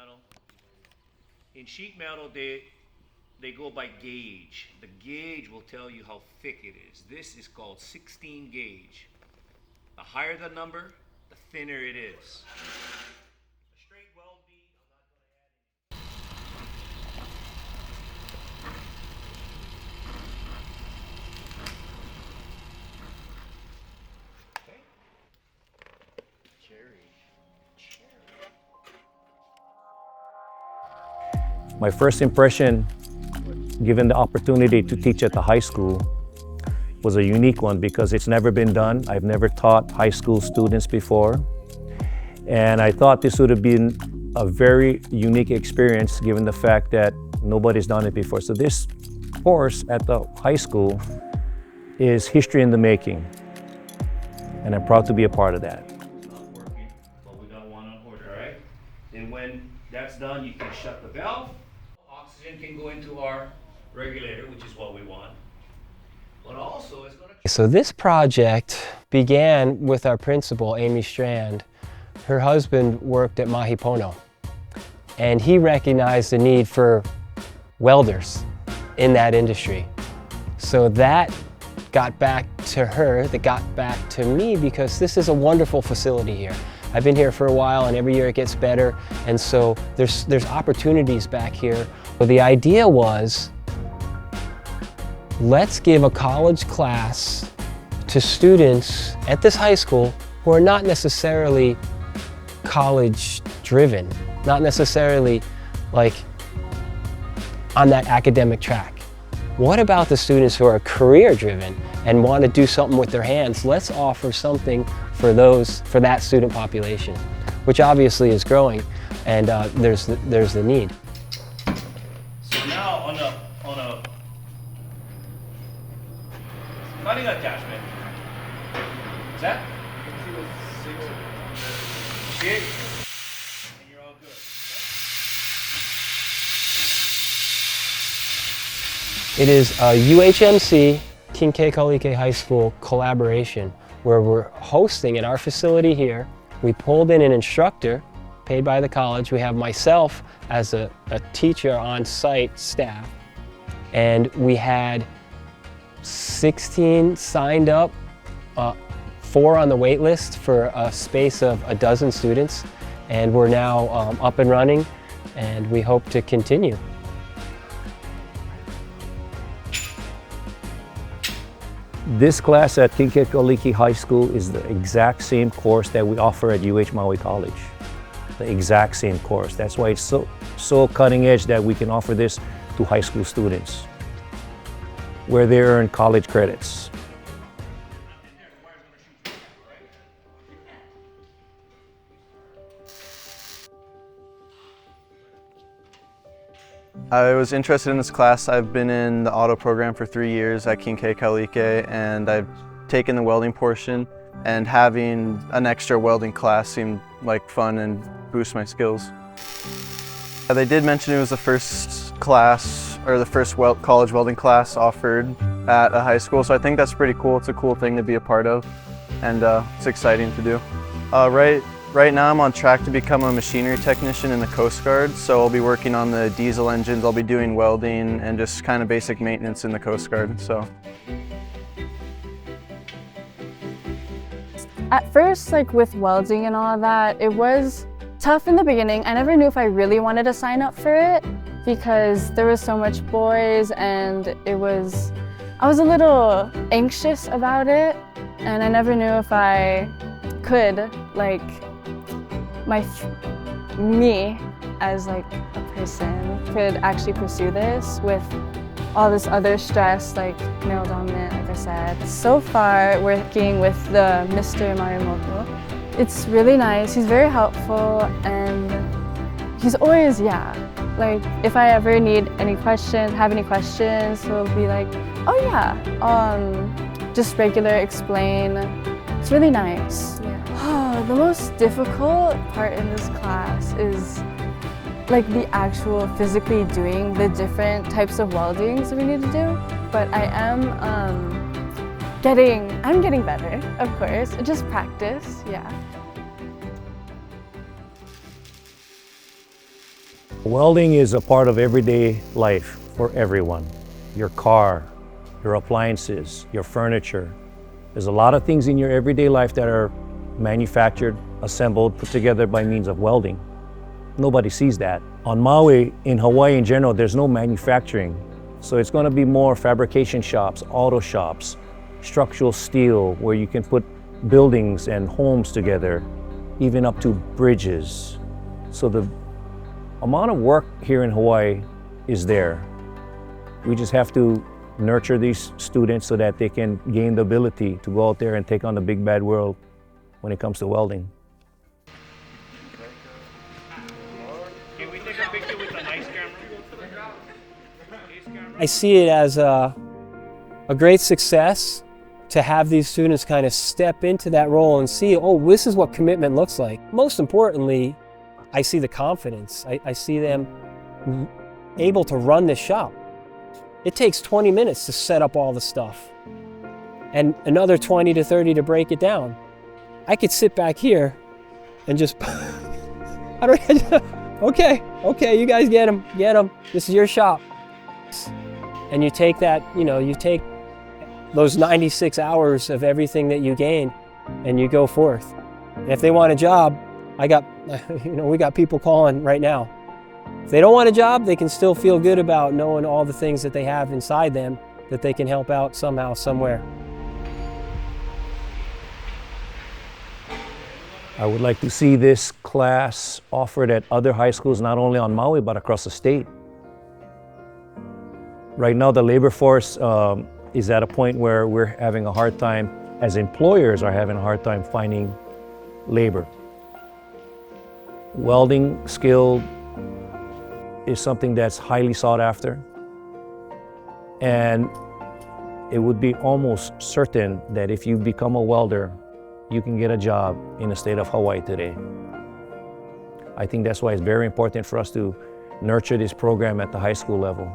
metal. In sheet metal, they go by gauge. The gauge will tell you how thick it is. This is called 16 gauge. The higher the number, the thinner it is. A straight weld bead, I'm not going to add any. Okay. Cherry. My first impression, given the opportunity to teach at the high school, was a unique one because it's never been done. I've never taught high school students before. And I thought this would have been a very unique experience given the fact that nobody's done it before. So this course at the high school is history in the making. And I'm proud to be a part of that. It's not working, but we got one on order, all right? Then when that's done, you can shut the valve. Oxygen can go into our regulator, which is what we want. But also it's going to... So this project began with our principal, Amy Strand. Her husband worked at Mahipono, and he recognized the need for welders in that industry. So that got back to her, that got back to me, because this is a wonderful facility here. I've been here for a while, and every year it gets better, and so there's opportunities back here. So the idea was, let's give a college class to students at this high school who are not necessarily college driven, not necessarily like on that academic track. What about the students who are career driven and want to do something with their hands? Let's offer something for that student population, which obviously is growing, and there's the need. So now on a cutting attachment, is that? See? And you're all good. It is a UHMC Kekaulike High School collaboration where we're hosting in our facility here. We pulled in an instructor paid by the college. We have myself as a teacher on site staff, and we had 16 signed up, 4 on the wait list for a space of a dozen students, and we're now up and running, and we hope to continue. This class at Kekaulike High School is the exact same course that we offer at UH Maui College. The exact same course. That's why it's so cutting edge that we can offer this to high school students, where they earn college credits. I was interested in this class. I've been in the auto program for 3 years at Kekaulike, and I've taken the welding portion, and having an extra welding class seemed like fun and boost my skills. They did mention it was the first class, or the first college welding class offered at a high school, so I think that's pretty cool. It's a cool thing to be a part of, and it's exciting to do. Right now I'm on track to become a machinery technician in the Coast Guard, so I'll be working on the diesel engines, I'll be doing welding and just kind of basic maintenance in the Coast Guard. So. At first, like with welding and all that, it was tough in the beginning. I never knew if I really wanted to sign up for it because there was so much boys, and I was a little anxious about it, and I never knew if I could, like, me as like a person could actually pursue this with all this other stress, like male dominant, like I said. So far, working with the Mr. Marimoto, it's really nice. He's very helpful, and he's always, like if I ever need any questions, have any questions, he'll be like, oh yeah, just regular explain. It's really nice. The most difficult part in this class is like the actual physically doing the different types of weldings we need to do. But I'm getting better, of course. Just practice, yeah. Welding is a part of everyday life for everyone. Your car, your appliances, your furniture. There's a lot of things in your everyday life that are manufactured, assembled, put together by means of welding. Nobody sees that. On Maui, in Hawaii in general, there's no manufacturing. So it's going to be more fabrication shops, auto shops, structural steel, where you can put buildings and homes together, even up to bridges. So the amount of work here in Hawaii is there. We just have to nurture these students so that they can gain the ability to go out there and take on the big bad world when it comes to welding. Can we take a picture with a nice camera? I see it as a great success to have these students kind of step into that role and see, oh, this is what commitment looks like. Most importantly, I see the confidence. I see them able to run this shop. It takes 20 minutes to set up all the stuff and another 20 to 30 to break it down. I could sit back here and just, okay, you guys get them. This is your shop. And you take that, you take those 96 hours of everything that you gained and you go forth. And if they want a job, we got people calling right now. If they don't want a job, they can still feel good about knowing all the things that they have inside them that they can help out somehow, somewhere. I would like to see this class offered at other high schools, not only on Maui, but across the state. Right now, the labor force is at a point where we're having a hard time, as employers are having a hard time finding labor. Welding skill is something that's highly sought after. And it would be almost certain that if you become a welder, you can get a job in the state of Hawaii today. I think that's why it's very important for us to nurture this program at the high school level.